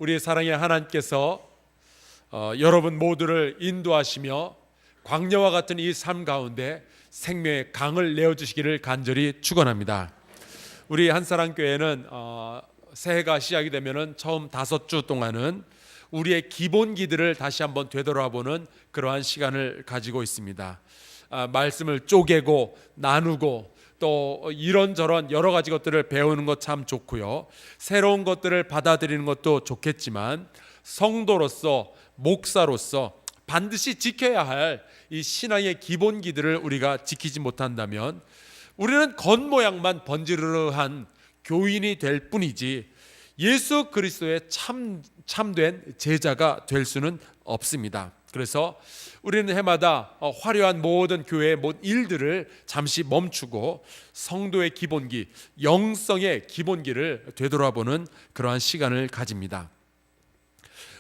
우리 사랑의 하나님께서 여러분 모두를 인도하시며 광야와 같은 이 삶 가운데 생명의 강을 내어주시기를 간절히 축원합니다. 우리 한사랑교회는 새해가 시작이 되면은 처음 5주 동안은 우리의 기본기들을 다시 한번 되돌아보는 그러한 시간을 가지고 있습니다. 말씀을 쪼개고 나누고 또 이런저런 여러 가지 것들을 배우는 것 참 좋고요. 새로운 것들을 받아들이는 것도 좋겠지만 성도로서 목사로서 반드시 지켜야 할 이 신앙의 기본기들을 우리가 지키지 못한다면 우리는 겉모양만 번지르르한 교인이 될 뿐이지 예수 그리스도의 참된 제자가 될 수는 없습니다. 그래서 우리는 해마다 화려한 모든 교회의 모든 일들을 잠시 멈추고 성도의 기본기, 영성의 기본기를 되돌아보는 그러한 시간을 가집니다.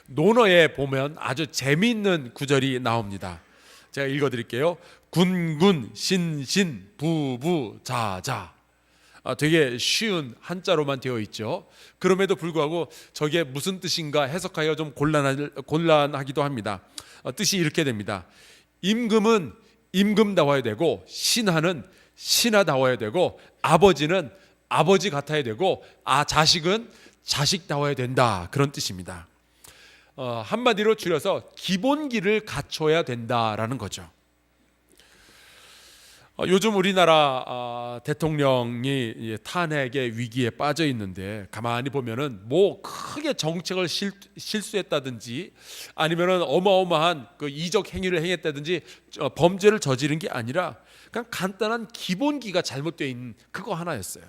논어에 보면 아주 재미있는 구절이 나옵니다. 제가 읽어드릴게요. 군군 신신 부부 자자. 되게 쉬운 한자로만 되어 있죠. 그럼에도 불구하고 저게 무슨 뜻인가 해석하기가 좀 곤란하기도 합니다. 뜻이 이렇게 됩니다. 임금은 임금다워야 되고 신하는 신하다워야 되고 아버지는 아버지 같아야 되고 자식은 자식다워야 된다, 그런 뜻입니다. 한마디로 줄여서 기본기를 갖춰야 된다라는 거죠. 요즘 우리나라 대통령이 탄핵의 위기에 빠져 있는데 가만히 보면은 뭐 크게 정책을 실수했다든지 아니면은 어마어마한 그 이적 행위를 행했다든지 범죄를 저지른 게 아니라 그냥 간단한 기본기가 잘못되어 있는 그거 하나였어요.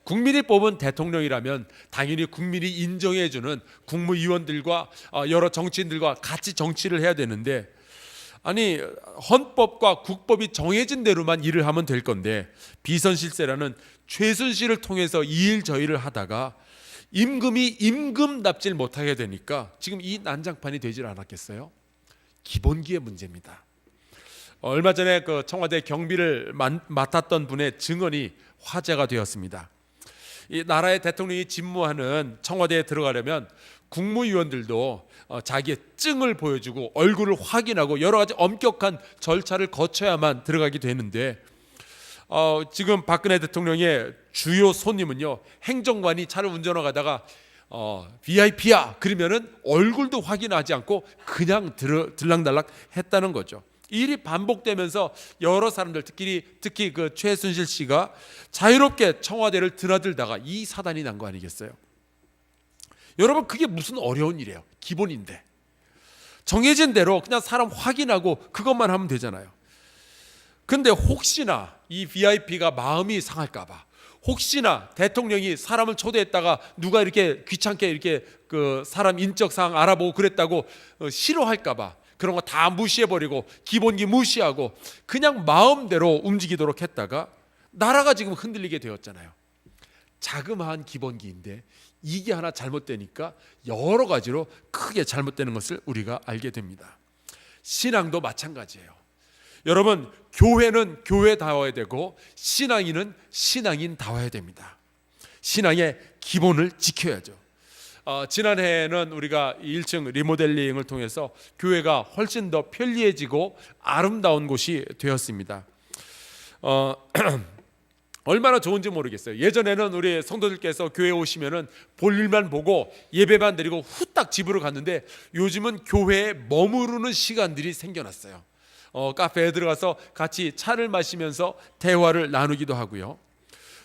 국민이 뽑은 대통령이라면 당연히 국민이 인정해주는 국무위원들과 여러 정치인들과 같이 정치를 해야 되는데, 아니 헌법과 국법이 정해진 대로만 일을 하면 될 건데 비선실세라는 최순실을 통해서 이 일 저 일을 하다가 임금이 임금답질 못하게 되니까 지금 이 난장판이 되질 않았겠어요? 기본기의 문제입니다. 얼마 전에 그 청와대 경비를 맡았던 분의 증언이 화제가 되었습니다. 이 나라의 대통령이 집무하는 청와대에 들어가려면 국무위원들도 자기의 증을 보여주고 얼굴을 확인하고 여러 가지 엄격한 절차를 거쳐야만 들어가게 되는데 지금 박근혜 대통령의 주요 손님은요, 행정관이 차를 운전하다가 VIP야 그러면은 얼굴도 확인하지 않고 그냥 들락날락 했다는 거죠. 이 일이 반복되면서 여러 사람들 특히 그 최순실 씨가 자유롭게 청와대를 드나들다가 이 사단이 난 거 아니겠어요? 여러분, 그게 무슨 어려운 일이에요. 기본인데 정해진 대로 그냥 사람 확인하고 그것만 하면 되잖아요. 근데 혹시나 이 VIP가 마음이 상할까 봐, 혹시나 대통령이 사람을 초대했다가 누가 이렇게 귀찮게 이렇게 그 사람 인적 사항 알아보고 그랬다고 싫어할까 봐 그런 거 다 무시해버리고 기본기 무시하고 그냥 마음대로 움직이도록 했다가 나라가 지금 흔들리게 되었잖아요. 자그마한 기본기인데 이게 하나 잘못되니까 여러 가지로 크게 잘못되는 것을 우리가 알게 됩니다. 신앙도 마찬가지예요. 여러분, 교회는 교회다워야 되고 신앙인은 신앙인다워야 됩니다. 신앙의 기본을 지켜야죠. 지난해에는 우리가 1층 리모델링을 통해서 교회가 훨씬 더 편리해지고 아름다운 곳이 되었습니다. 얼마나 좋은지 모르겠어요. 예전에는 우리 성도들께서 교회에 오시면은 볼일만 보고 예배만 드리고 후딱 집으로 갔는데 요즘은 교회에 머무르는 시간들이 생겨났어요. 카페에 들어가서 같이 차를 마시면서 대화를 나누기도 하고요.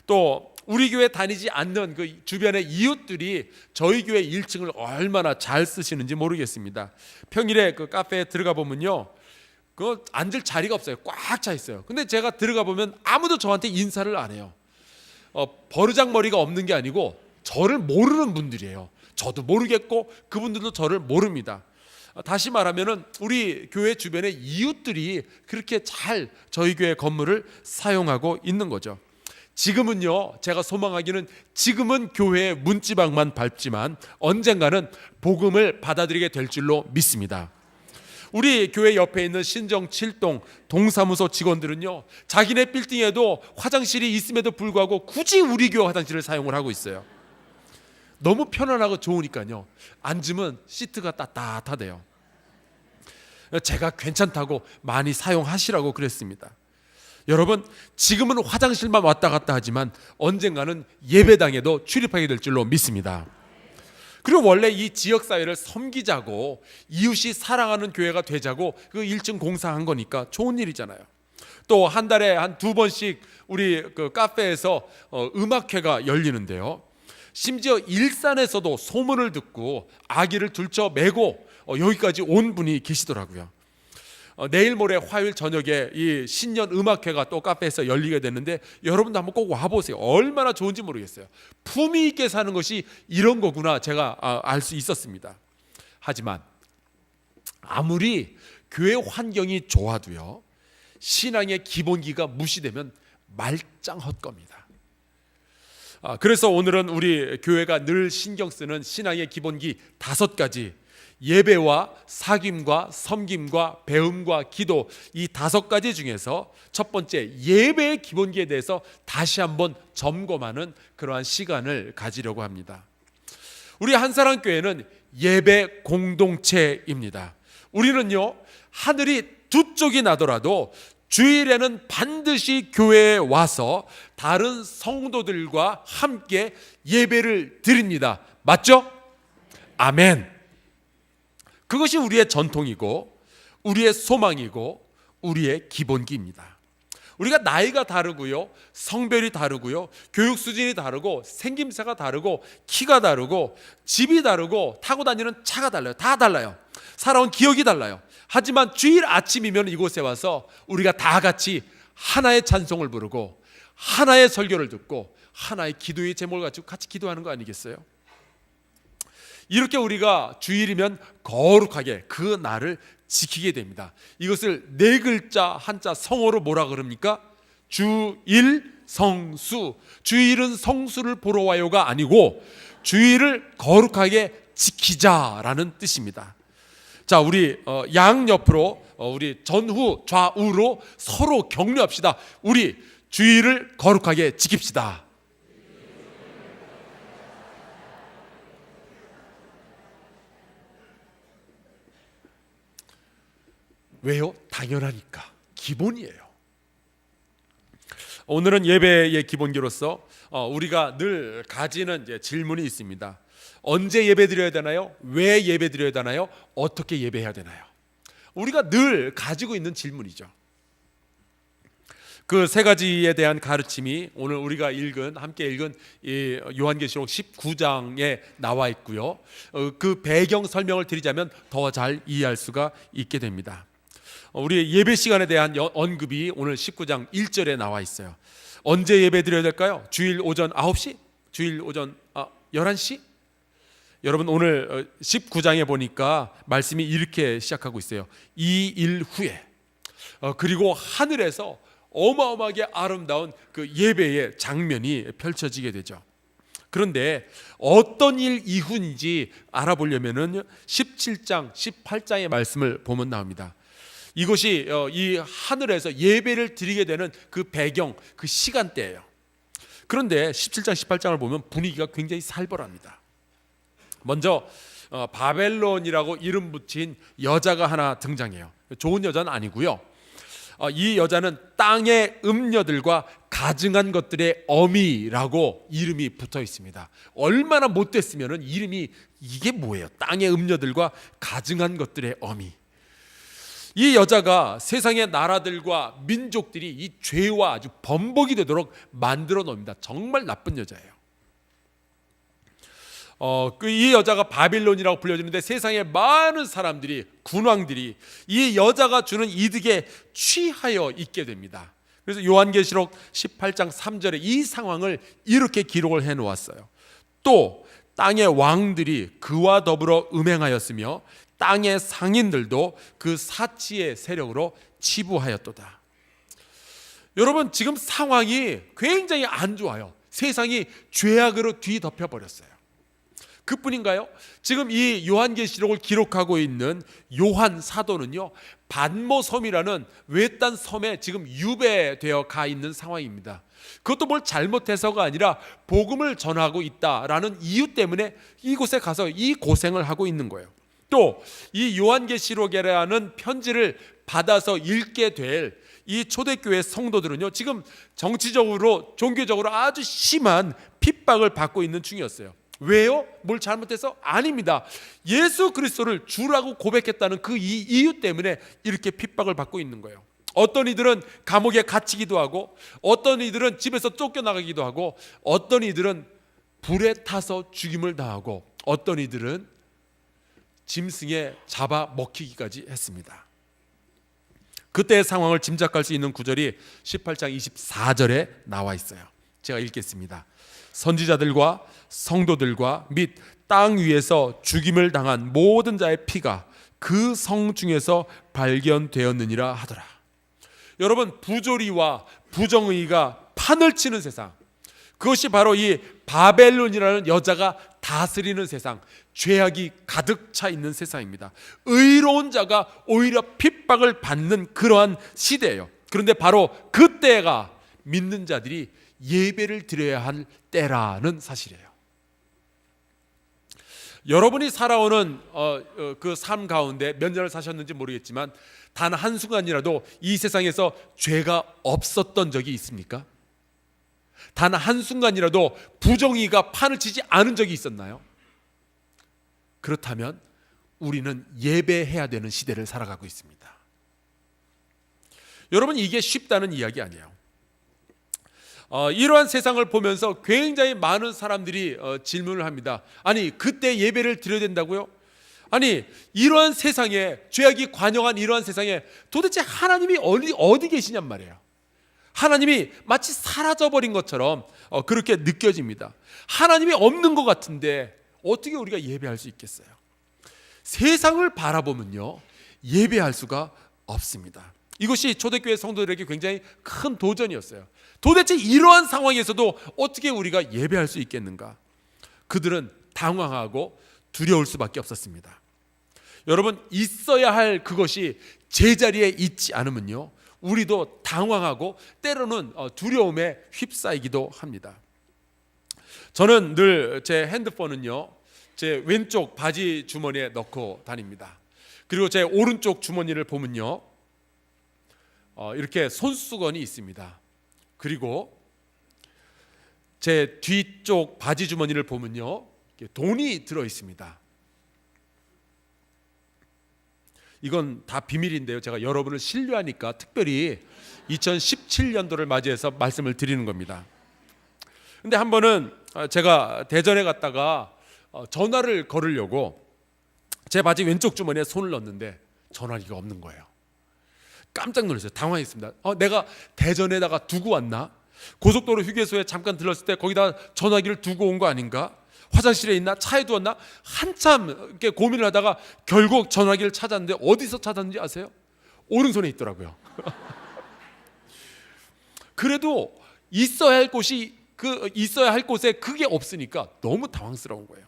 또 우리 교회 다니지 않는 그 주변의 이웃들이 저희 교회 1층을 얼마나 잘 쓰시는지 모르겠습니다. 평일에 그 카페에 들어가 보면요, 그 앉을 자리가 없어요. 꽉 차 있어요. 근데 제가 들어가 보면 아무도 저한테 인사를 안 해요. 버르장머리가 없는 게 아니고 저를 모르는 분들이에요. 저도 모르겠고 그분들도 저를 모릅니다. 다시 말하면은 우리 교회 주변의 이웃들이 그렇게 잘 저희 교회 건물을 사용하고 있는 거죠. 지금은요, 제가 소망하기는 지금은 교회의 문지방만 밟지만 언젠가는 복음을 받아들이게 될 줄로 믿습니다. 우리 교회 옆에 있는 신정 7동 동사무소 직원들은요, 자기네 빌딩에도 화장실이 있음에도 불구하고 굳이 우리 교회 화장실을 사용을 하고 있어요. 너무 편안하고 좋으니까요. 앉으면 시트가 따뜻하대요. 제가 괜찮다고 많이 사용하시라고 그랬습니다. 여러분, 지금은 화장실만 왔다 갔다 하지만 언젠가는 예배당에도 출입하게 될 줄로 믿습니다. 그리고 원래 이 지역사회를 섬기자고, 이웃이 사랑하는 교회가 되자고 그 1층 공사한 거니까 좋은 일이잖아요. 또 한 달에 한 2번씩 우리 그 카페에서 음악회가 열리는데요. 심지어 일산에서도 소문을 듣고 아기를 둘째 메고 여기까지 온 분이 계시더라고요. 내일 모레 화요일 저녁에 이 신년 음악회가 또 카페에서 열리게 되는데 여러분도 한번 꼭 와보세요. 얼마나 좋은지 모르겠어요. 품위 있게 사는 것이 이런 거구나 제가 알 수 있었습니다. 하지만 아무리 교회 환경이 좋아도요, 신앙의 기본기가 무시되면 말짱 헛겁니다. 그래서 오늘은 우리 교회가 늘 신경 쓰는 신앙의 기본기 5가지, 예배와 사귐과 섬김과 배움과 기도, 이 5가지 중에서 첫 번째 예배의 기본기에 대해서 다시 한번 점검하는 그러한 시간을 가지려고 합니다. 우리 한사랑교회는 예배 공동체입니다. 우리는요, 하늘이 두 쪽이 나더라도 주일에는 반드시 교회에 와서 다른 성도들과 함께 예배를 드립니다. 맞죠? 아멘. 그것이 우리의 전통이고 우리의 소망이고 우리의 기본기입니다. 우리가 나이가 다르고요, 성별이 다르고요, 교육 수준이 다르고 생김새가 다르고 키가 다르고 집이 다르고 타고 다니는 차가 달라요. 다 달라요. 살아온 기억이 달라요. 하지만 주일 아침이면 이곳에 와서 우리가 다 같이 하나의 찬송을 부르고 하나의 설교를 듣고 하나의 기도의 제목을 가지고 같이 기도하는 거 아니겠어요? 이렇게 우리가 주일이면 거룩하게 그 날을 지키게 됩니다. 이것을 4글자 한자 성어로 뭐라 그럽니까? 주일 성수. 주일은 성수를 보러 와요가 아니고 주일을 거룩하게 지키자라는 뜻입니다. 자, 우리 양옆으로 우리 전후 좌우로 서로 격려합시다. 우리 주일을 거룩하게 지킵시다. 왜요? 당연하니까. 기본이에요. 오늘은 예배의 기본기로서 우리가 늘 가지는 이제 질문이 있습니다. 언제 예배 드려야 되나요? 왜 예배 드려야 되나요? 어떻게 예배해야 되나요? 우리가 늘 가지고 있는 질문이죠. 그 3가지에 대한 가르침이 오늘 우리가 함께 읽은 이 요한계시록 19장에 나와 있고요. 그 배경 설명을 드리자면 더 잘 이해할 수가 있게 됩니다. 우리 예배 시간에 대한 언급이 오늘 19장 1절에 나와 있어요. 언제 예배 드려야 될까요? 주일 오전 9시? 주일 오전 11시? 여러분, 오늘 19장에 보니까 말씀이 이렇게 시작하고 있어요. 2일 후에. 그리고 하늘에서 어마어마하게 아름다운 그 예배의 장면이 펼쳐지게 되죠. 그런데 어떤 일 이후인지 알아보려면 17장, 18장의 말씀을 보면 나옵니다. 이것이 이 하늘에서 예배를 드리게 되는 그 배경, 그 시간대예요. 그런데 17장, 18장을 보면 분위기가 굉장히 살벌합니다. 먼저 바벨론이라고 이름 붙인 여자가 하나 등장해요. 좋은 여자는 아니고요. 이 여자는 땅의 음녀들과 가증한 것들의 어미라고 이름이 붙어 있습니다. 얼마나 못됐으면 이름이 이게 뭐예요? 땅의 음녀들과 가증한 것들의 어미. 이 여자가 세상의 나라들과 민족들이 이 죄와 아주 범벅이 되도록 만들어 놓습니다. 정말 나쁜 여자예요. 이 여자가 바빌론이라고 불려지는데 세상의 많은 사람들이, 군왕들이 이 여자가 주는 이득에 취하여 있게 됩니다. 그래서 요한계시록 18장 3절에 이 상황을 이렇게 기록을 해 놓았어요. 또 땅의 왕들이 그와 더불어 음행하였으며 땅의 상인들도 그 사치의 세력으로 치부하였도다. 여러분, 지금 상황이 굉장히 안 좋아요. 세상이 죄악으로 뒤덮여 버렸어요. 그뿐인가요? 지금 이 요한계시록을 기록하고 있는 요한 사도는요, 반모섬이라는 외딴 섬에 지금 유배되어 가 있는 상황입니다. 그것도 뭘 잘못해서가 아니라 복음을 전하고 있다라는 이유 때문에 이곳에 가서 이 고생을 하고 있는 거예요. 또 이 요한계시록이라는 편지를 받아서 읽게 될 이 초대교회 성도들은요, 지금 정치적으로 종교적으로 아주 심한 핍박을 받고 있는 중이었어요. 왜요? 뭘 잘못해서? 아닙니다. 예수 그리스도를 주라고 고백했다는 그 이유 때문에 이렇게 핍박을 받고 있는 거예요. 어떤 이들은 감옥에 갇히기도 하고, 어떤 이들은 집에서 쫓겨나가기도 하고, 어떤 이들은 불에 타서 죽임을 당하고, 어떤 이들은 짐승에 잡아 먹히기까지 했습니다. 그때의 상황을 짐작할 수 있는 구절이 18장 24절에 나와 있어요. 제가 읽겠습니다. 선지자들과 성도들과 및 땅 위에서 죽임을 당한 모든 자의 피가 그 성 중에서 발견되었느니라 하더라. 여러분, 부조리와 부정의가 판을 치는 세상, 그것이 바로 이 바벨론이라는 여자가 다스리는 세상, 죄악이 가득 차 있는 세상입니다. 의로운 자가 오히려 핍박을 받는 그러한 시대예요. 그런데 바로 그때가 믿는 자들이 예배를 드려야 할 때라는 사실이에요. 여러분이 살아오는 그 삶 가운데 몇 년을 사셨는지 모르겠지만 단 한순간이라도 이 세상에서 죄가 없었던 적이 있습니까? 단 한순간이라도 부정의가 판을 치지 않은 적이 있었나요? 그렇다면 우리는 예배해야 되는 시대를 살아가고 있습니다. 여러분, 이게 쉽다는 이야기 아니에요. 이러한 세상을 보면서 굉장히 많은 사람들이 질문을 합니다. 아니, 그때 예배를 드려야 된다고요? 아니, 이러한 세상에, 죄악이 관영한 이러한 세상에 도대체 하나님이 어디 계시냔 말이에요. 하나님이 마치 사라져버린 것처럼 그렇게 느껴집니다. 하나님이 없는 것 같은데 어떻게 우리가 예배할 수 있겠어요? 세상을 바라보면요, 예배할 수가 없습니다. 이것이 초대교회 성도들에게 굉장히 큰 도전이었어요. 도대체 이러한 상황에서도 어떻게 우리가 예배할 수 있겠는가? 그들은 당황하고 두려울 수밖에 없었습니다. 여러분, 있어야 할 그것이 제자리에 있지 않으면요, 우리도 당황하고 때로는 두려움에 휩싸이기도 합니다. 저는 늘 제 핸드폰은요, 제 왼쪽 바지 주머니에 넣고 다닙니다. 그리고 제 오른쪽 주머니를 보면요, 이렇게 손수건이 있습니다. 그리고 제 뒤쪽 바지 주머니를 보면요, 돈이 들어 있습니다. 이건 다 비밀인데요, 제가 여러분을 신뢰하니까 특별히 2017년도를 맞이해서 말씀을 드리는 겁니다. 근데 한 번은 제가 대전에 갔다가 전화를 걸으려고 제 바지 왼쪽 주머니에 손을 넣었는데 전화기가 없는 거예요. 깜짝 놀랐어요. 당황했습니다. 내가 대전에다가 두고 왔나? 고속도로 휴게소에 잠깐 들렀을 때 거기다 전화기를 두고 온 거 아닌가? 화장실에 있나? 차에 두었나? 한참 이렇게 고민을 하다가 결국 전화기를 찾았는데 어디서 찾았는지 아세요? 오른손에 있더라고요. 그래도 있어야 할 곳에 그게 없으니까 너무 당황스러운 거예요.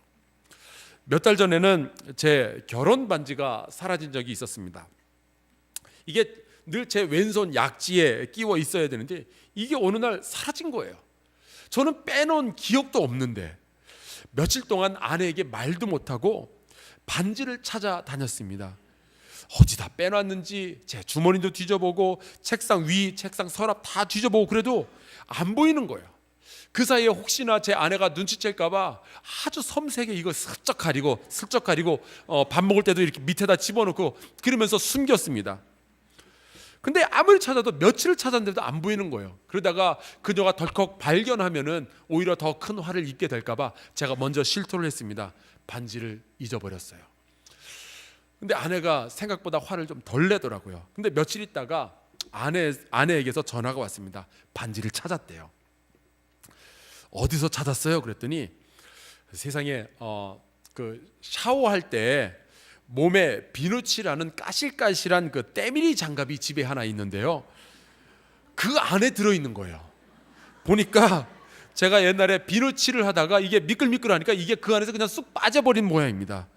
몇 달 전에는 제 결혼 반지가 사라진 적이 있었습니다. 이게 늘 제 왼손 약지에 끼워 있어야 되는데 이게 어느 날 사라진 거예요. 저는 빼놓은 기억도 없는데 며칠 동안 아내에게 말도 못하고 반지를 찾아다녔습니다. 어디다 빼놨는지 제 주머니도 뒤져보고 책상 위, 책상 서랍 다 뒤져보고 그래도 안 보이는 거예요. 그 사이에 혹시나 제 아내가 눈치챌까 봐 아주 섬세하게 이거 슬쩍 가리고 밥 먹을 때도 이렇게 밑에다 집어넣고 그러면서 숨겼습니다. 근데 아무리 찾아도 며칠을 찾았는데도 안 보이는 거예요. 그러다가 그녀가 덜컥 발견하면은 오히려 더 큰 화를 입게 될까 봐 제가 먼저 실토를 했습니다. 반지를 잊어버렸어요. 근데 아내가 생각보다 화를 좀 덜 내더라고요. 근데 며칠 있다가 아내에게서 전화가 왔습니다. 반지를 찾았대요. 어디서 찾았어요? 그랬더니 세상에 그 샤워할 때 몸에 비누칠하는 까실까실한 그 때밀이 장갑이 집에 하나 있는데요, 그 안에 들어있는 거예요. 보니까 제가 옛날에 비누칠을 하다가 이게 미끌미끌하니까 이게 그 안에서 그냥 쑥 빠져버린 모양입니다.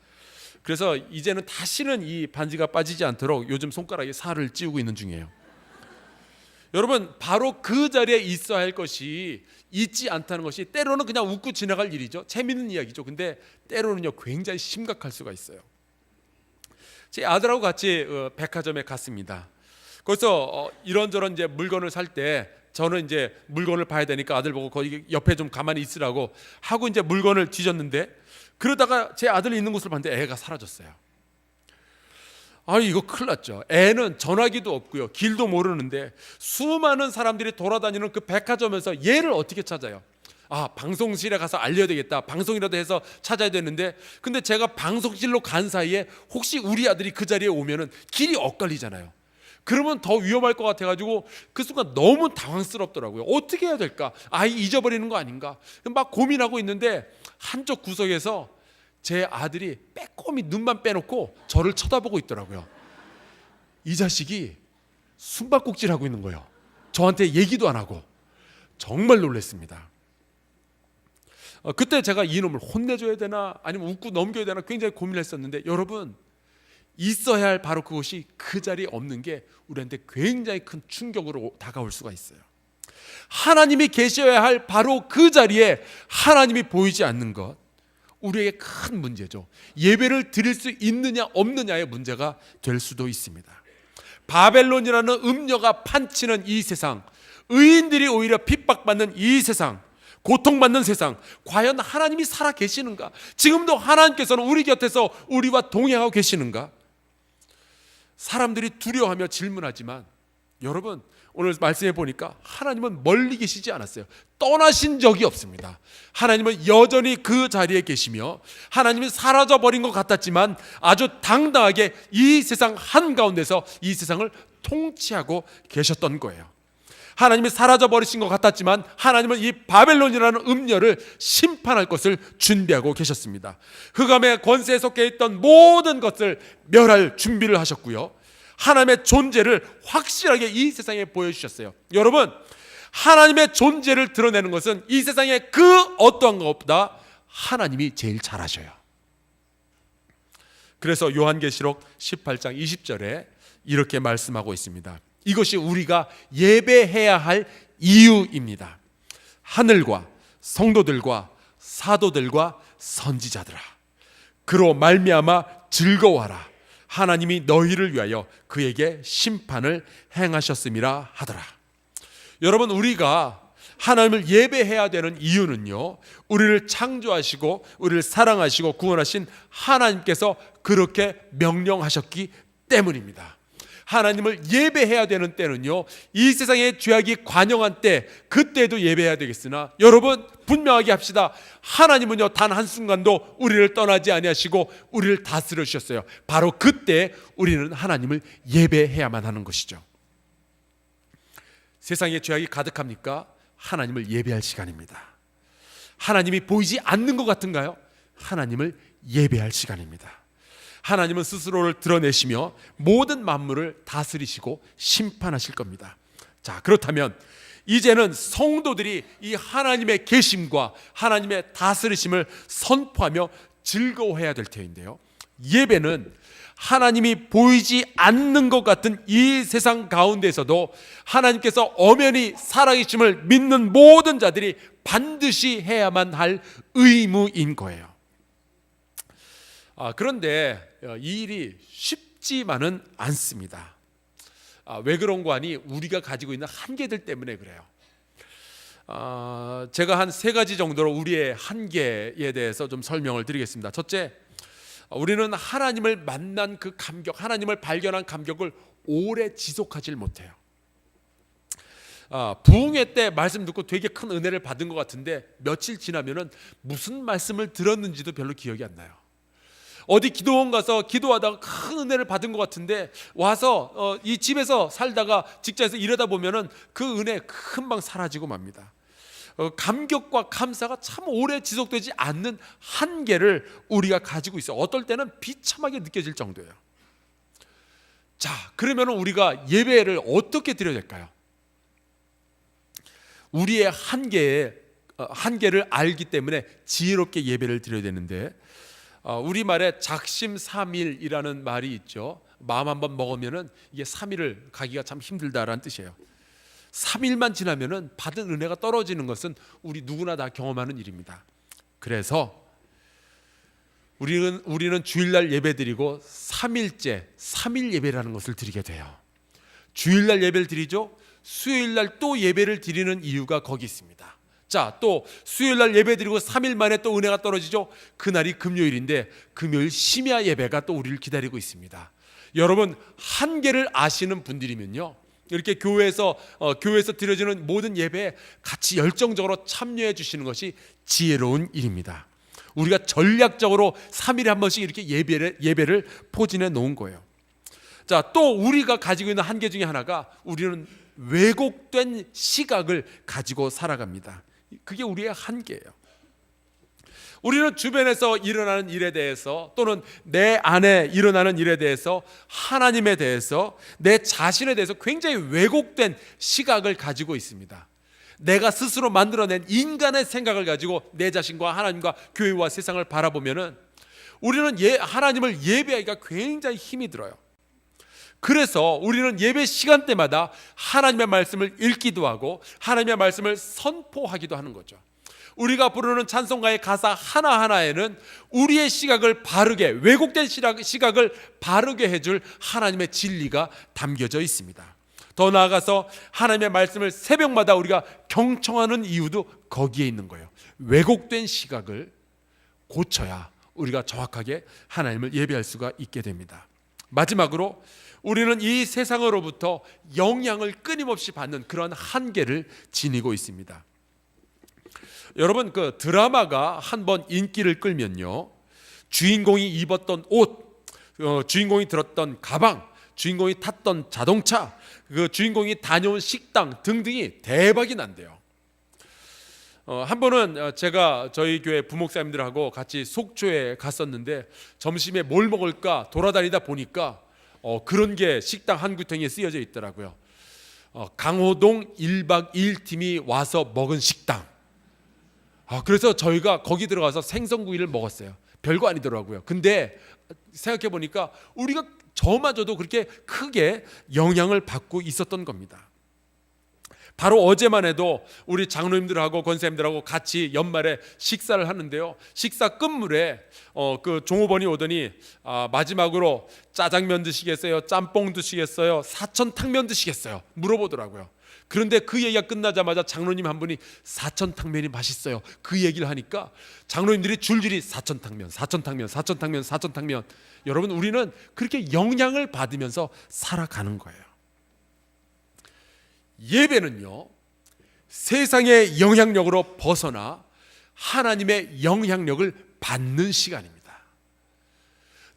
그래서 이제는 다시는 이 반지가 빠지지 않도록 요즘 손가락에 살을 찌우고 있는 중이에요. 여러분, 바로 그 자리에 있어야 할 것이 있지 않다는 것이 때로는 그냥 웃고 지나갈 일이죠. 재밌는 이야기죠. 근데 때로는요 굉장히 심각할 수가 있어요. 제 아들하고 같이 백화점에 갔습니다. 거기서 이런저런 이제 물건을 살 때 저는 이제 물건을 봐야 되니까 아들 보고 거기 옆에 좀 가만히 있으라고 하고 이제 물건을 뒤졌는데, 그러다가 제 아들이 있는 곳을 봤는데 애가 사라졌어요. 아니 이거 큰일 났죠. 애는 전화기도 없고요, 길도 모르는데 수많은 사람들이 돌아다니는 그 백화점에서 얘를 어떻게 찾아요? 방송실에 가서 알려야 되겠다, 방송이라도 해서 찾아야 되는데, 근데 제가 방송실로 간 사이에 혹시 우리 아들이 그 자리에 오면은 길이 엇갈리잖아요. 그러면 더 위험할 것 같아가지고 그 순간 너무 당황스럽더라고요. 어떻게 해야 될까? 아이 잊어버리는 거 아닌가? 막 고민하고 있는데 한쪽 구석에서 제 아들이 빼꼼히 눈만 빼놓고 저를 쳐다보고 있더라고요. 이 자식이 숨바꼭질하고 있는 거예요. 저한테 얘기도 안 하고. 정말 놀랐습니다. 그때 제가 이놈을 혼내줘야 되나 아니면 웃고 넘겨야 되나 굉장히 고민했었는데, 여러분, 있어야 할 바로 그것이 그 자리에 없는 게 우리한테 굉장히 큰 충격으로 다가올 수가 있어요. 하나님이 계셔야 할 바로 그 자리에 하나님이 보이지 않는 것, 우리에게 큰 문제죠. 예배를 드릴 수 있느냐 없느냐의 문제가 될 수도 있습니다. 바벨론이라는 음녀가 판치는 이 세상, 의인들이 오히려 핍박받는 이 세상, 고통받는 세상, 과연 하나님이 살아 계시는가? 지금도 하나님께서는 우리 곁에서 우리와 동행하고 계시는가? 사람들이 두려워하며 질문하지만, 여러분, 오늘 말씀해 보니까 하나님은 멀리 계시지 않았어요. 떠나신 적이 없습니다. 하나님은 여전히 그 자리에 계시며, 하나님은 사라져버린 것 같았지만 아주 당당하게 이 세상 한가운데서 이 세상을 통치하고 계셨던 거예요. 하나님이 사라져버리신 것 같았지만 하나님은 이 바벨론이라는 음녀를 심판할 것을 준비하고 계셨습니다. 흑암의 권세에 속해 있던 모든 것을 멸할 준비를 하셨고요, 하나님의 존재를 확실하게 이 세상에 보여주셨어요. 여러분, 하나님의 존재를 드러내는 것은 이 세상에 그 어떠한 것보다 하나님이 제일 잘하셔요. 그래서 요한계시록 18장 20절에 이렇게 말씀하고 있습니다. 이것이 우리가 예배해야 할 이유입니다. 하늘과 성도들과 사도들과 선지자들아, 그로 말미암아 즐거워하라. 하나님이 너희를 위하여 그에게 심판을 행하셨음이라 하더라. 여러분, 우리가 하나님을 예배해야 되는 이유는요, 우리를 창조하시고 우리를 사랑하시고 구원하신 하나님께서 그렇게 명령하셨기 때문입니다. 하나님을 예배해야 되는 때는요, 이 세상의 죄악이 관영한 때, 그때도 예배해야 되겠으나, 여러분 분명하게 합시다. 하나님은요 단 한순간도 우리를 떠나지 아니하시고 우리를 다스려 주셨어요. 바로 그때 우리는 하나님을 예배해야만 하는 것이죠. 세상에 죄악이 가득합니까? 하나님을 예배할 시간입니다. 하나님이 보이지 않는 것 같은가요? 하나님을 예배할 시간입니다. 하나님은 스스로를 드러내시며 모든 만물을 다스리시고 심판하실 겁니다. 자, 그렇다면 이제는 성도들이 이 하나님의 계심과 하나님의 다스리심을 선포하며 즐거워해야 될 터인데요, 예배는 하나님이 보이지 않는 것 같은 이 세상 가운데서도 하나님께서 엄연히 살아계심을 믿는 모든 자들이 반드시 해야만 할 의무인 거예요. 그런데 이 일이 쉽지만은 않습니다. 왜 그런 거 아니? 우리가 가지고 있는 한계들 때문에 그래요. 제가 한 세 가지 정도로 우리의 한계에 대해서 좀 설명을 드리겠습니다. 첫째, 우리는 하나님을 만난 그 감격, 하나님을 발견한 감격을 오래 지속하지 못해요. 부흥회 때 말씀 듣고 되게 큰 은혜를 받은 것 같은데 며칠 지나면은 무슨 말씀을 들었는지도 별로 기억이 안 나요. 어디 기도원 가서 기도하다가 큰 은혜를 받은 것 같은데 와서 이 집에서 살다가 직장에서 일하다 보면은 그 은혜 금방 사라지고 맙니다. 감격과 감사가 참 오래 지속되지 않는 한계를 우리가 가지고 있어요. 어떨 때는 비참하게 느껴질 정도예요. 자, 그러면 우리가 예배를 어떻게 드려야 될까요? 우리의 한계에 한계를 알기 때문에 지혜롭게 예배를 드려야 되는데, 우리말에 작심삼일이라는 말이 있죠. 마음 한번 먹으면은 이게 3일을 가기가 참 힘들다라는 뜻이에요. 3일만 지나면은 받은 은혜가 떨어지는 것은 우리 누구나 다 경험하는 일입니다. 그래서 우리는 주일날 예배드리고 3일째 3일 예배라는 것을 드리게 돼요. 주일날 예배를 드리죠. 수요일날 또 예배를 드리는 이유가 거기 있습니다. 자, 또 수요일날 예배드리고 3일 만에 또 은혜가 떨어지죠. 그날이 금요일인데 금요일 심야 예배가 또 우리를 기다리고 있습니다. 여러분, 한계를 아시는 분들이면요, 이렇게 교회에서 드려지는 모든 예배에 같이 열정적으로 참여해 주시는 것이 지혜로운 일입니다. 우리가 전략적으로 3일에 한 번씩 이렇게 예배를 포진해 놓은 거예요. 자, 또 우리가 가지고 있는 한계 중에 하나가 우리는 왜곡된 시각을 가지고 살아갑니다. 그게 우리의 한계예요. 우리는 주변에서 일어나는 일에 대해서, 또는 내 안에 일어나는 일에 대해서, 하나님에 대해서, 내 자신에 대해서 굉장히 왜곡된 시각을 가지고 있습니다. 내가 스스로 만들어낸 인간의 생각을 가지고 내 자신과 하나님과 교회와 세상을 바라보면은 우리는 하나님을 예배하기가 굉장히 힘이 들어요. 그래서 우리는 예배 시간대마다 하나님의 말씀을 읽기도 하고 하나님의 말씀을 선포하기도 하는 거죠. 우리가 부르는 찬송가의 가사 하나하나에는 우리의 시각을 바르게, 왜곡된 시각을 바르게 해줄 하나님의 진리가 담겨져 있습니다. 더 나아가서 하나님의 말씀을 새벽마다 우리가 경청하는 이유도 거기에 있는 거예요. 왜곡된 시각을 고쳐야 우리가 정확하게 하나님을 예배할 수가 있게 됩니다. 마지막으로 우리는 이 세상으로부터 영향을 끊임없이 받는 그런 한계를 지니고 있습니다. 여러분, 그 드라마가 한번 인기를 끌면요, 주인공이 입었던 옷, 주인공이 들었던 가방, 주인공이 탔던 자동차, 그 주인공이 다녀온 식당 등등이 대박이 난대요. 한 번은 제가 저희 교회 부목사님들하고 같이 속초에 갔었는데 점심에 뭘 먹을까 돌아다니다 보니까 그런 게 식당 한 구탱이에 쓰여져 있더라고요. 강호동 1박 2일 팀이 와서 먹은 식당. 그래서 저희가 거기 들어가서 생선구이를 먹었어요. 별거 아니더라고요. 근데 생각해 보니까 우리가 저마저도 그렇게 크게 영향을 받고 있었던 겁니다. 바로 어제만 해도 우리 장로님들하고 권사님들하고 같이 연말에 식사를 하는데요, 식사 끝물에 그 종업원이 오더니 마지막으로 짜장면 드시겠어요? 짬뽕 드시겠어요? 사천탕면 드시겠어요? 물어보더라고요. 그런데 그 얘기가 끝나자마자 장로님 한 분이 사천탕면이 맛있어요, 그 얘기를 하니까 장로님들이 줄줄이 사천탕면. 여러분, 우리는 그렇게 영향을 받으면서 살아가는 거예요. 예배는요, 세상의 영향력으로 벗어나 하나님의 영향력을 받는 시간입니다.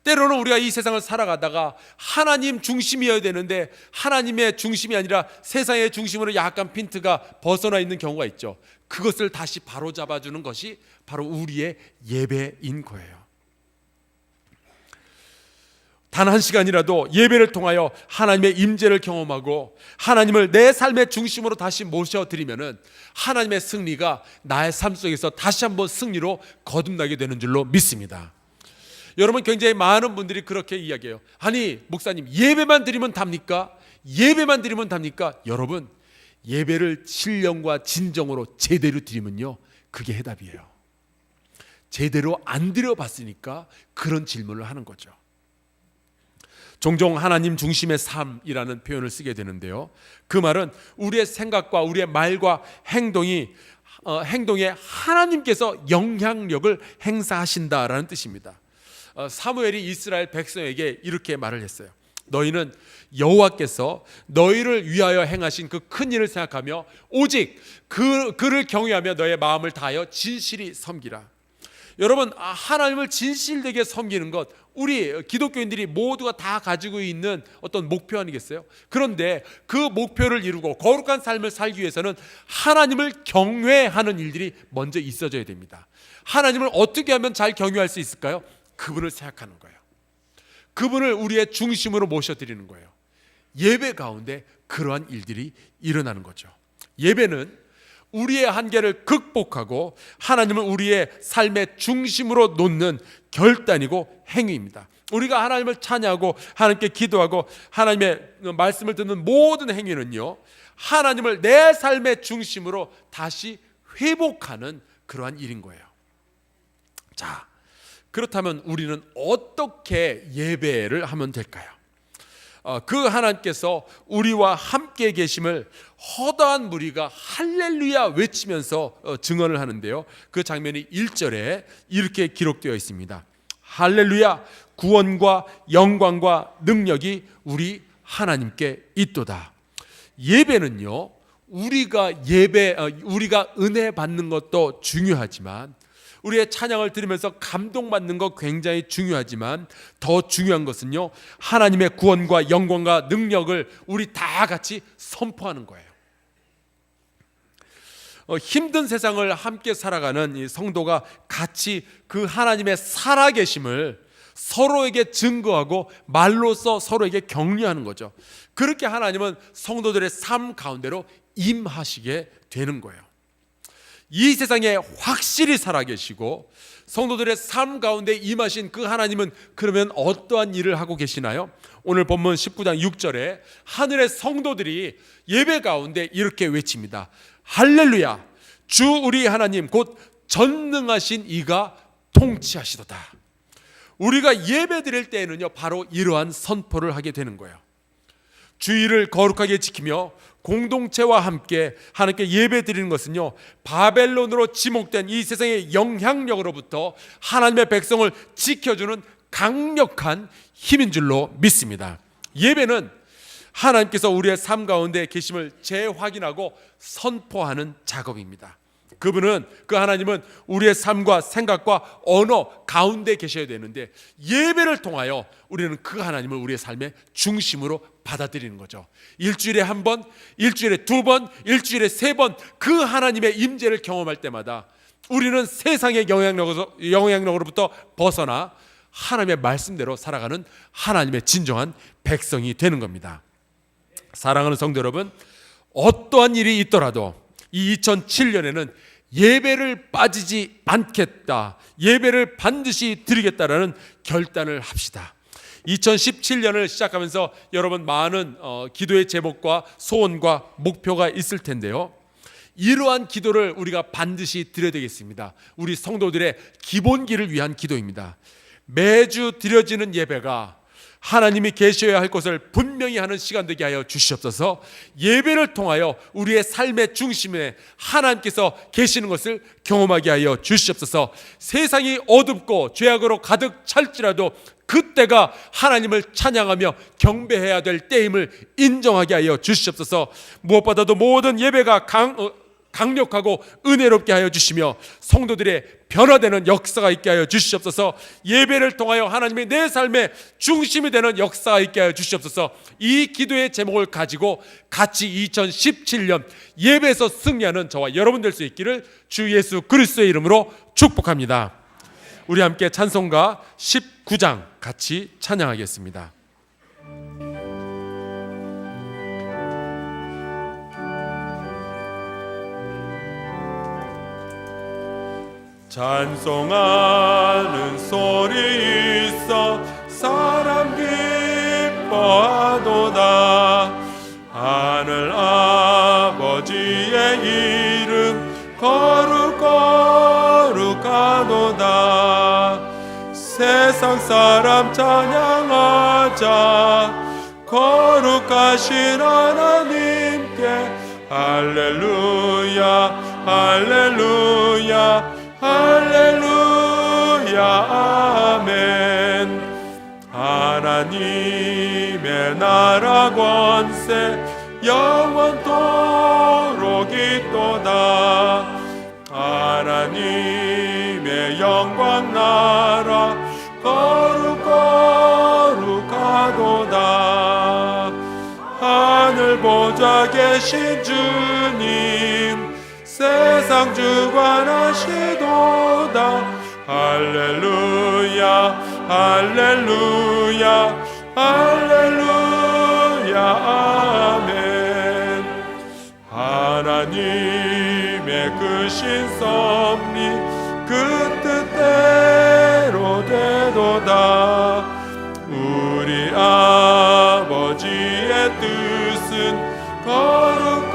때로는 우리가 이 세상을 살아가다가 하나님 중심이어야 되는데 하나님의 중심이 아니라 세상의 중심으로 약간 핀트가 벗어나 있는 경우가 있죠. 그것을 다시 바로잡아주는 것이 바로 우리의 예배인 거예요. 단 한 시간이라도 예배를 통하여 하나님의 임재를 경험하고 하나님을 내 삶의 중심으로 다시 모셔드리면은 하나님의 승리가 나의 삶 속에서 다시 한번 승리로 거듭나게 되는 줄로 믿습니다. 여러분, 굉장히 많은 분들이 그렇게 이야기해요. 아니, 목사님, 예배만 드리면 답니까? 예배만 드리면 답니까? 여러분, 예배를 신령과 진정으로 제대로 드리면요, 그게 해답이에요. 제대로 안 드려봤으니까 그런 질문을 하는 거죠. 종종 하나님 중심의 삶이라는 표현을 쓰게 되는데요, 그 말은 우리의 생각과 우리의 말과 행동에 하나님께서 영향력을 행사하신다라는 뜻입니다. 사무엘이 이스라엘 백성에게 이렇게 말을 했어요. 너희는 여호와께서 너희를 위하여 행하신 그 큰 일을 생각하며 오직 그를 경외하며 너의 마음을 다하여 진실히 섬기라. 여러분, 하나님을 진실되게 섬기는 것, 우리 기독교인들이 모두가 다 가지고 있는 어떤 목표 아니겠어요? 그런데 그 목표를 이루고 거룩한 삶을 살기 위해서는 하나님을 경외하는 일들이 먼저 있어져야 됩니다. 하나님을 어떻게 하면 잘 경외할 수 있을까요? 그분을 생각하는 거예요. 그분을 우리의 중심으로 모셔드리는 거예요. 예배 가운데 그러한 일들이 일어나는 거죠. 예배는 우리의 한계를 극복하고 하나님을 우리의 삶의 중심으로 놓는 결단이고 행위입니다. 우리가 하나님을 찬양하고 하나님께 기도하고 하나님의 말씀을 듣는 모든 행위는요, 하나님을 내 삶의 중심으로 다시 회복하는 그러한 일인 거예요. 자, 그렇다면 우리는 어떻게 예배를 하면 될까요? 그 하나님께서 우리와 함께 계심을 허다한 무리가 할렐루야 외치면서 증언을 하는데요, 그 장면이 1절에 이렇게 기록되어 있습니다. 할렐루야, 구원과 영광과 능력이 우리 하나님께 있도다. 예배는요, 우리가 은혜 받는 것도 중요하지만, 우리의 찬양을 들으면서 감동받는 것 굉장히 중요하지만, 더 중요한 것은요, 하나님의 구원과 영광과 능력을 우리 다 같이 선포하는 거예요. 힘든 세상을 함께 살아가는 이 성도가 같이 그 하나님의 살아계심을 서로에게 증거하고 말로써 서로에게 격려하는 거죠. 그렇게 하나님은 성도들의 삶 가운데로 임하시게 되는 거예요. 이 세상에 확실히 살아계시고 성도들의 삶 가운데 임하신 그 하나님은 그러면 어떠한 일을 하고 계시나요? 오늘 본문 19장 6절에 하늘의 성도들이 예배 가운데 이렇게 외칩니다. 할렐루야, 주 우리 하나님 곧 전능하신 이가 통치하시도다. 우리가 예배 드릴 때에는요, 바로 이러한 선포를 하게 되는 거예요. 주의를 거룩하게 지키며 공동체와 함께 하나님께 예배 드리는 것은요, 바벨론으로 지목된 이 세상의 영향력으로부터 하나님의 백성을 지켜주는 강력한 힘인 줄로 믿습니다. 예배는 하나님께서 우리의 삶 가운데 계심을 재확인하고 선포하는 작업입니다. 그 하나님은 우리의 삶과 생각과 언어 가운데 계셔야 되는데, 예배를 통하여 우리는 그 하나님을 우리의 삶의 중심으로 받아들이는 거죠. 일주일에 한 번, 일주일에 두 번, 일주일에 세 번 그 하나님의 임재를 경험할 때마다 우리는 세상의 영향력으로부터 벗어나 하나님의 말씀대로 살아가는 하나님의 진정한 백성이 되는 겁니다. 사랑하는 성도 여러분, 어떠한 일이 있더라도 이 2007년에는 예배를 빠지지 않겠다, 예배를 반드시 드리겠다라는 결단을 합시다. 2017년을 시작하면서 여러분 많은 기도의 제목과 소원과 목표가 있을 텐데요, 이러한 기도를 우리가 반드시 드려야 되겠습니다. 우리 성도들의 기본기를 위한 기도입니다. 매주 드려지는 예배가 하나님이 계셔야 할 것을 분명히 하는 시간 되게 하여 주시옵소서. 예배를 통하여 우리의 삶의 중심에 하나님께서 계시는 것을 경험하게 하여 주시옵소서. 세상이 어둡고 죄악으로 가득 찰지라도 그때가 하나님을 찬양하며 경배해야 될 때임을 인정하게 하여 주시옵소서. 무엇보다도 모든 예배가 강력하고 은혜롭게 하여 주시며 성도들의 변화되는 역사가 있게 하여 주시옵소서. 예배를 통하여 하나님이 내 삶의 중심이 되는 역사가 있게 하여 주시옵소서. 이 기도의 제목을 가지고 같이 2017년 예배에서 승리하는 저와 여러분 될 수 있기를 주 예수 그리스도의 이름으로 축복합니다. 우리 함께 찬송가 19장 같이 찬양하겠습니다. 찬송하는 소리 있어 사람 기뻐하도다. 하늘 아버지의 이름 거룩하도다. 세상 사람 찬양하자. 거룩하신 하나님께 할렐루야 할렐루야 할렐루야 아멘. 하나님의 나라 권세 영원토록 있도다. 하나님의 영광 나라 거룩하도다. 하늘 보좌 계신 주님 세상 주관하시도다. 할렐루야 할렐루야 할렐루야 아멘. 하나님의 섭리 그 뜻대로 되도다. 우리 아버지의 뜻은 거룩거룩하도다.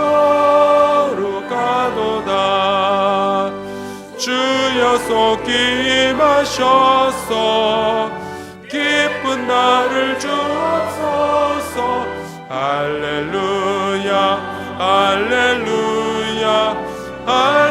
주여 속히 임하셔서 기쁜 날을 주옵소서. 할렐루야 할렐루야 할렐루야.